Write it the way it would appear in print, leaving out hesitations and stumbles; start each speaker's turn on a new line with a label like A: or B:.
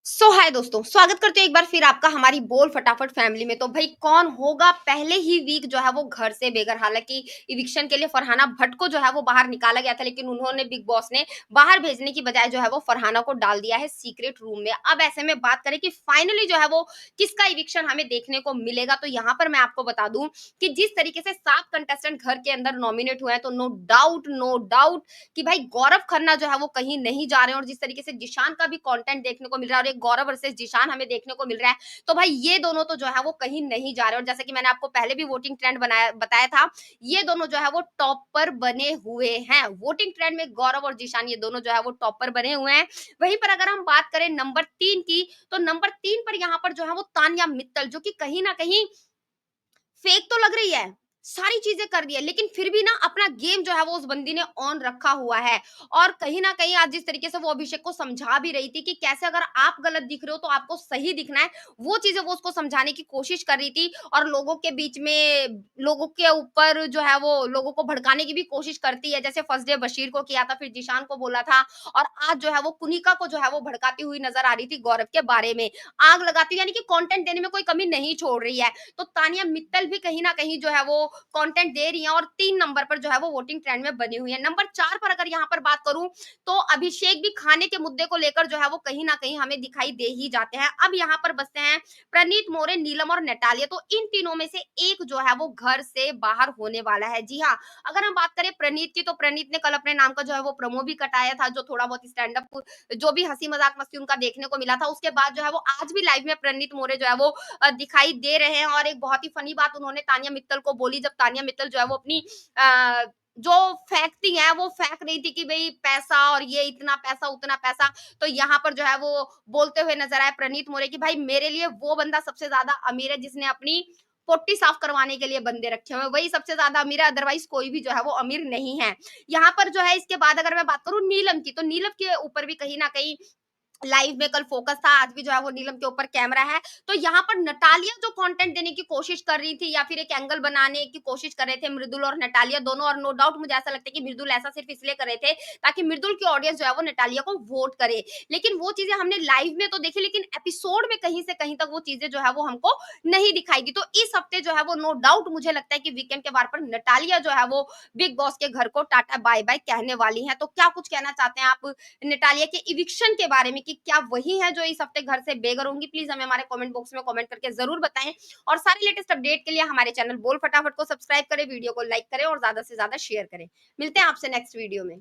A: हाय दोस्तों, स्वागत करते हैं एक बार फिर आपका हमारी बोल फटाफट फैमिली में। तो भाई कौन होगा पहले ही वीक जो है वो घर से बेघर। हालांकि इविक्शन के लिए फरहाना भट्ट को जो है वो बाहर निकाला गया था, लेकिन उन्होंने बिग बॉस ने बाहर भेजने की बजाय जो है वो फरहाना को डाल दिया है सीक्रेट रूम में। अब ऐसे में बात करें कि फाइनली जो है वो किसका इविक्शन हमें देखने को मिलेगा, तो यहाँ पर मैं आपको बता दूं कि जिस तरीके से 7 कंटेस्टेंट घर के अंदर नॉमिनेट हुए हैं, तो नो डाउट कि भाई गौरव खन्ना जो है वो कहीं नहीं जा रहे हैं। और जिस तरीके से जिशान का भी कंटेंट देखने को मिल रहा है और एक गौरव वर्सेस जिशान हमें देखने को मिल रहा है, तो भाई ये दोनों तो जो है वो कहीं नहीं जा रहे। और जैसे कि मैंने आपको पहले भी वोटिंग ट्रेंड बनाया बताया था, ये दोनों जो है वो टॉप पर बने हुए हैं। वोटिंग ट्रेंड में गौरव और जिशान ये दोनों जो है वो टॉप पर बने हुए हैं। वहीं पर अगर हम बात करें नंबर 3 की, तो नंबर 3 पर यहाँ पर जो है वो तानिया मित्तल, जो कि कहीं ना कहीं फेक तो लग रही है, सारी चीज़ें कर रही है, लेकिन फिर भी ना अपना गेम जो है वो उस बंदी ने ऑन रखा हुआ है। और कहीं न कहीं आज जिस तरीके से वो अभिषेक को समझा भी रही थी कि कैसे अगर आप गलत दिख रहे हो तो आपको सही दिखना है, वो चीज़ें वो उसको समझाने की कोशिश कर रही थी। और लोगों के बीच में लोगों के ऊपर जो है वो लोगों को भड़काने की भी कोशिश करती है। जैसे फर्स्ट डे बशीर को किया था, फिर जिशान को बोला था, और आज जो है वो कुनिका को जो है वो भड़काती हुई नज़र आ रही थी गौरव के बारे में। आग लगाती हुई, यानी कि कंटेंट देने में कोई कमी नहीं छोड़ रही है। तो तानिया मित्तल भी कहीं न कहीं जो है वो कंटेंट दे रही हैं और 3 नंबर पर जो है वो वोटिंग ट्रेंड में बनी हुई है। नंबर 4 पर अगर यहाँ पर बात करूँ, तो अभिषेक भी खाने के मुद्दे को लेकर जो है वो कहीं न कहीं हमें दिखाई दे ही जाते हैं। अब यहाँ पर बचते हैं प्रनीत मोरे, नीलम और नटालिया। तो इन तीनों में से एक जो है वो घर से बाहर होने वाला है। जी हाँ, अगर हम बात करें प्रणीत की, तो प्रणीत ने कल अपने नाम का जो है वो प्रोमो भी कटाया था, जो थोड़ा बहुत स्टैंड अप जो भी हँसी मज़ाक मस्ती उनका देखने को मिला था। उसके बाद जो है वो आज भी लाइव में प्रणीत मोरे जो है वो दिखाई दे रहे हैं। और एक बहुत ही फनी बात उन्होंने तानिया मित्तल को बोली, जब तानिया मित्तल जो है वो अपनी अ, जो फेंकती हैं वो फेंक रही थी कि भई पैसा, और ये इतना पैसा, उतना पैसा। तो यहाँ पर जो है वो बोलते हुए नज़र आए प्रनीत मोरे कि भाई मेरे लिए वो बंदा सबसे ज़्यादा अमीर है जिसने अपनी पोट्टी साफ करवाने के लिए बंदे रखे हुए हैं, वही सबसे ज़्यादा अमीर है, अदरवाइज़ कोई भी जो है वो अमीर नहीं है। यहाँ पर जो है इसके बाद अगर मैं बात करूँ नीलम की, तो नीलम के ऊपर भी कहीं न कहीं लाइव में कल फोकस था, आज भी जो है वो नीलम के ऊपर कैमरा है। तो यहाँ पर नटालिया जो कंटेंट देने की कोशिश कर रही थी या फिर एक एंगल बनाने की कोशिश कर रहे थे मृदुल और नटालिया दोनों, और नो डाउट मुझे ऐसा लगता है कि मृदुल ऐसा सिर्फ इसलिए कर रहे थे ताकि मृदुल की ऑडियंस जो है वो नटालिया को वोट करे। लेकिन वो चीज़ें हमने लाइव में तो देखी, लेकिन एपिसोड में कहीं से कहीं तक वो चीज़ें जो है वो हमको नहीं दिखाई दी। तो इस हफ्ते जो है वो नो डाउट मुझे लगता है कि वीकेंड के वार पर नटालिया जो है वो बिग बॉस के घर को टाटा बाय-बाय कहने वाली हैं। तो क्या कुछ कहना चाहते हैं आप नटालिया के इविक्शन के बारे में, कि क्या वही है जो इस हफ्ते घर से बेघर होंगी? प्लीज हमें हमारे कमेंट बॉक्स में कमेंट करके जरूर बताएं। और सारी लेटेस्ट अपडेट के लिए हमारे चैनल बोल फटाफट को सब्सक्राइब करें, वीडियो को लाइक करें और ज्यादा से ज्यादा शेयर करें। मिलते हैं आपसे नेक्स्ट वीडियो में।